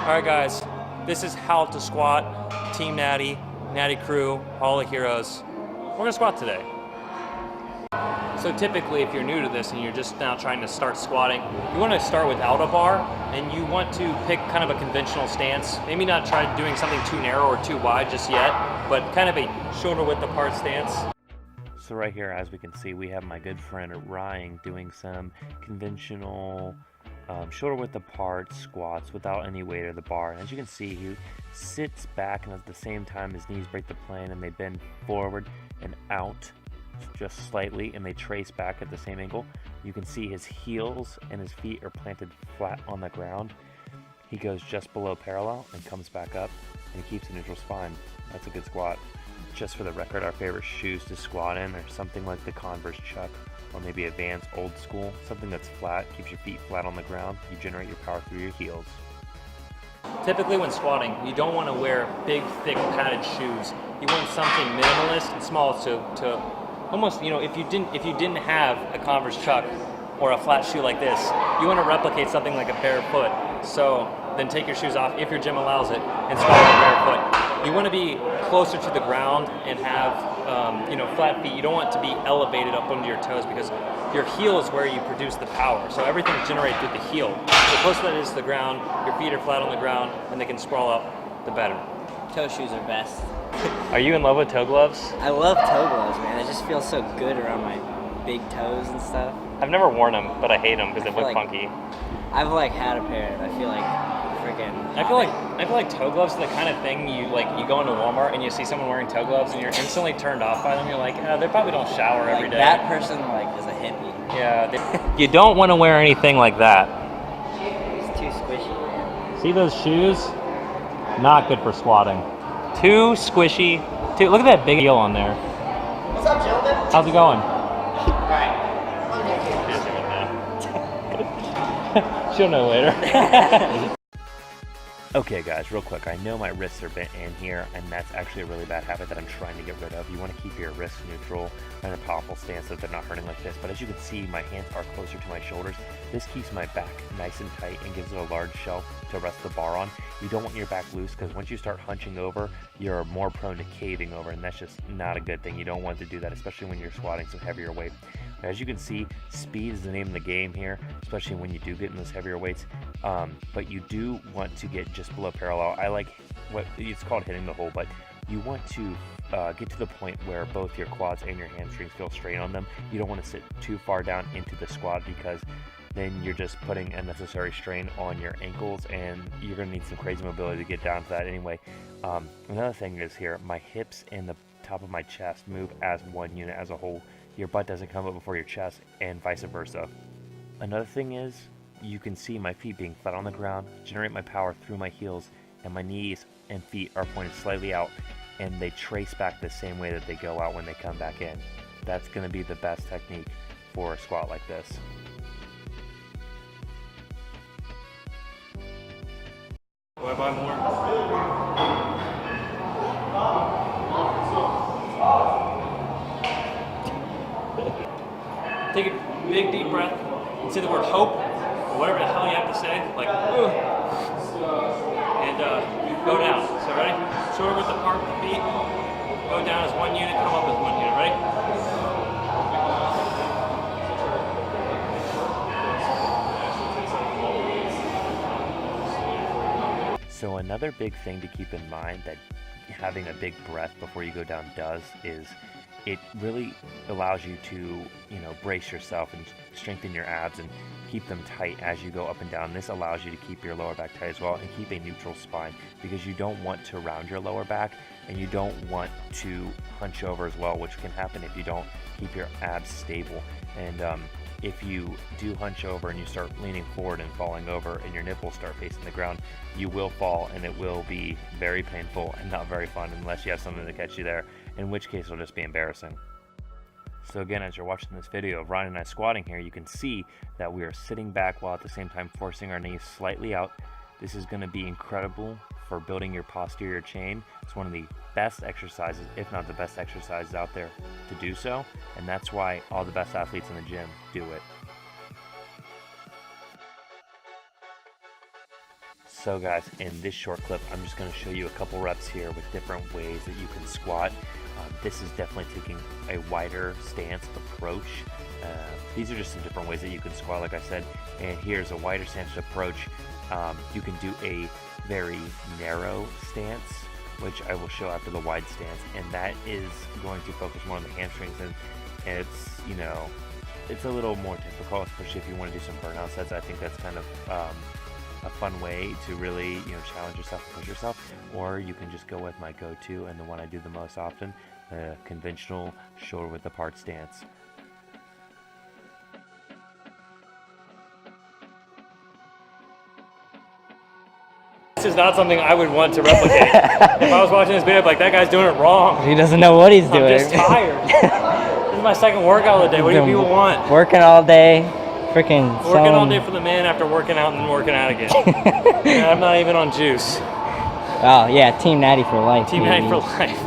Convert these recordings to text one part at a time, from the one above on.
Alright guys, this is how to squat, Team Natty, Natty Crew, all the heroes. We're gonna squat today. So typically if you're new to this and you're just now trying to start squatting, you want to start without a bar and you want to pick kind of a conventional stance. Maybe not try doing something too narrow or too wide just yet, but kind of a shoulder width apart stance. So right here, as we can see, we have my good friend Ryan doing some conventional shoulder width apart squats without any weight or the bar. And as you can see, he sits back and at the same time his knees break the plane and they bend forward and out just slightly and they trace back at the same angle. You can see his heels and his feet are planted flat on the ground. He goes just below parallel and comes back up and he keeps a neutral spine. That's a good squat. Just for the record, our favorite shoes to squat in are something like the Converse Chuck or maybe a Vans Old School, something that's flat, keeps your feet flat on the ground. You generate your power through your heels. Typically when squatting, you don't want to wear big, thick, padded shoes. You want something minimalist and small to almost, if you didn't have a Converse Chuck or a flat shoe like this, you want to replicate something like a bare foot. So then take your shoes off if your gym allows it and squat with a bare foot. You want to be closer to the ground and have flat feet. You don't want it to be elevated up under your toes because your heel is where you produce the power. So everything's generated through the heel. The closer that is to the ground, your feet are flat on the ground and they can sprawl up, the better. Toe shoes are best. Are you in love with toe gloves? I love toe gloves, man. It just feels so good around my big toes and stuff. I've never worn them, but I hate them because they look like funky. I've had a pair and I feel like freaking. I feel like toe gloves are the kind of thing you go into Walmart and you see someone wearing toe gloves and you're instantly turned off by them. You're like, they probably don't shower every day. That person is a hippie. Yeah. You don't want to wear anything like that. It's too squishy, man. See those shoes? Not good for squatting. Too squishy. Look at that big heel on there. What's up, gentlemen? How's it going? Alright. She'll know later. Okay guys, real quick, I know my wrists are bent in here and that's actually a really bad habit that I'm trying to get rid of. You want to keep your wrists neutral and a powerful stance so that they're not hurting like this. But as you can see, my hands are closer to my shoulders. This keeps my back nice and tight and gives it a large shelf to rest the bar on. You don't want your back loose because once you start hunching over, you're more prone to caving over and that's just not a good thing. You don't want to do that, especially when you're squatting some heavier weight. As you can see, speed is the name of the game here, especially when you do get in those heavier weights. But you do want to get just below parallel. I like what it's called hitting the hole, but you want to get to the point where both your quads and your hamstrings feel strain on them. You don't want to sit too far down into the squat because then you're just putting unnecessary strain on your ankles and you're going to need some crazy mobility to get down to that anyway. Another thing is here, my hips and the top of my chest move as one unit as a whole. Your butt doesn't come up before your chest and vice versa. Another thing is, you can see my feet being flat on the ground, generate my power through my heels, and my knees and feet are pointed slightly out, and they trace back the same way that they go out when they come back in. That's going to be the best technique for a squat like this. Do I buy more? Take a big deep breath and say the word hope, or whatever the hell you have to say, like, ugh. And go down. So ready? Shoulder width apart with the feet. Go down as one unit, come up as one unit. Ready? So another big thing to keep in mind that having a big breath before you go down does is it really allows you to, brace yourself and strengthen your abs and keep them tight as you go up and down. This allows you to keep your lower back tight as well and keep a neutral spine because you don't want to round your lower back and you don't want to hunch over as well, which can happen if you don't keep your abs stable. And if you do hunch over and you start leaning forward and falling over and your nipples start facing the ground, you will fall and it will be very painful and not very fun unless you have something to catch you there, in which case it'll just be embarrassing. So again, as you're watching this video of Ryan and I squatting here, you can see that we are sitting back while at the same time forcing our knees slightly out. This is going to be incredible for building your posterior chain. It's one of the best exercises, if not the best exercises out there to do so, and that's why all the best athletes in the gym do it. So guys, in this short clip, I'm just going to show you a couple reps here with different ways that you can squat. This is definitely taking a wider stance approach. These are just some different ways that you can squat, like I said. And here's a wider stance approach. You can do a very narrow stance, which I will show after the wide stance, and that is going to focus more on the hamstrings, and it's, you know, it's a little more difficult, especially if you want to do some burnout sets. I think that's kind of a fun way to really, you know, challenge yourself and push yourself. Or you can just go with my go-to and the one I do the most often, the conventional shoulder width apart stance. This is not something I would want to replicate. If I was watching this video, I'd be like, that guy's doing it wrong. He doesn't know what he's doing. I'm just tired. This is my second workout of the day. What do people want? Working all day, freaking working all day for the man after working out and then working out again. And I'm not even on juice. Oh yeah, Team Natty for life. Team Natty for life.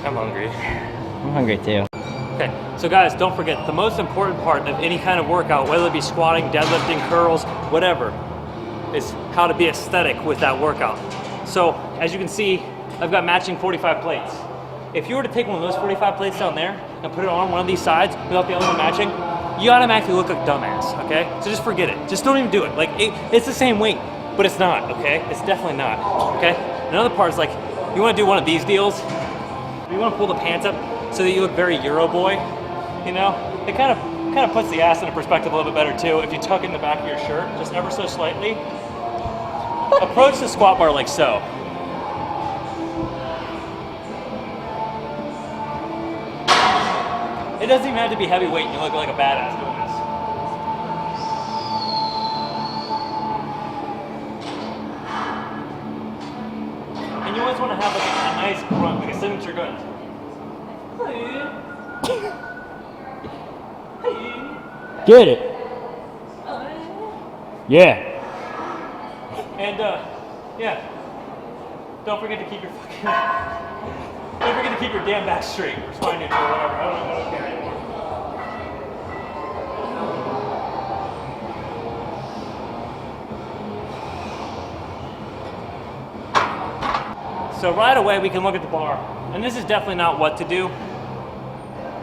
I'm hungry. I'm hungry too. Okay, so guys, don't forget, the most important part of any kind of workout, whether it be squatting, deadlifting, curls, whatever, is how to be aesthetic with that workout. So, as you can see, I've got matching 45 plates. If you were to take one of those 45 plates down there and put it on one of these sides without the other one matching, you automatically look like a dumbass, okay? So just forget it. Just don't even do it. Like, it's the same weight, but it's not, okay? It's definitely not, okay? Another part is like, you wanna do one of these deals, you wanna pull the pants up so that you look very Euro boy, you know? It kind of puts the ass into perspective a little bit better too if you tuck in the back of your shirt, just ever so slightly. Approach the squat bar like so. It doesn't even have to be heavyweight and you look like a badass doing this. And you always want to have like a nice grunt, like a signature grunt. Get it. Yeah. And yeah. Don't forget to keep your fucking don't forget to keep your damn back straight or spine neutral or whatever. I don't care anymore. So right away we can look at the bar. And this is definitely not what to do.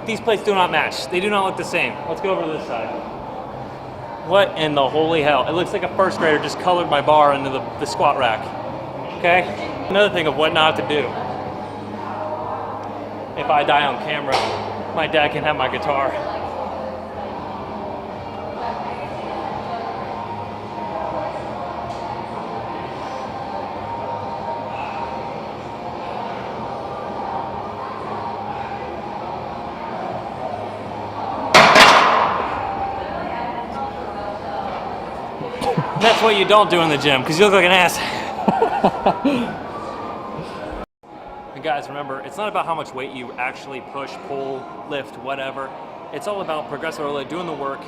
These plates do not match. They do not look the same. Let's go over to this side. What in the holy hell? It looks like a first grader just colored my bar into the squat rack. Okay? Another thing of what not to do. If I die on camera, my dad can have my guitar. That's what you don't do in the gym, because you look like an ass. And guys, remember, it's not about how much weight you actually push, pull, lift, whatever. It's all about progressive overload, doing the work.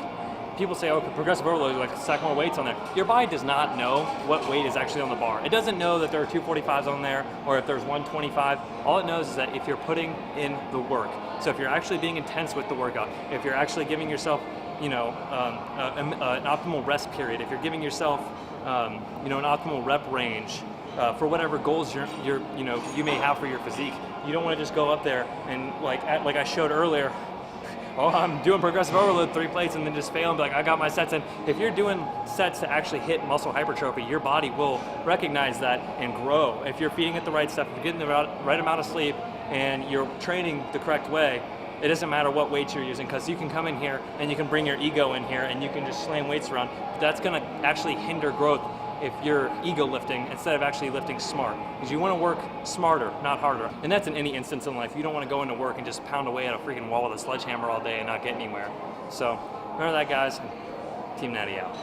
People say, oh, progressive overload, like stack more weights on there. Your body does not know what weight is actually on the bar. It doesn't know that there are 245s on there, or if there's 125. All it knows is that if you're putting in the work. So if you're actually being intense with the workout, if you're actually giving yourself, you know, an optimal rest period, if you're giving yourself, you know, an optimal rep range for whatever goals you may have for your physique, you don't want to just go up there and like I showed earlier. Oh, I'm doing progressive overload, 3 plates, and then just fail and be like, I got my sets in. If you're doing sets to actually hit muscle hypertrophy, your body will recognize that and grow. If you're feeding it the right stuff, if you're getting the right amount of sleep, and you're training the correct way, it doesn't matter what weights you're using, because you can come in here and you can bring your ego in here and you can just slam weights around. That's gonna actually hinder growth if you're ego lifting instead of actually lifting smart. Because you want to work smarter, not harder. And that's in any instance in life. You don't want to go into work and just pound away at a freaking wall with a sledgehammer all day and not get anywhere. So remember that, guys. Team Natty out.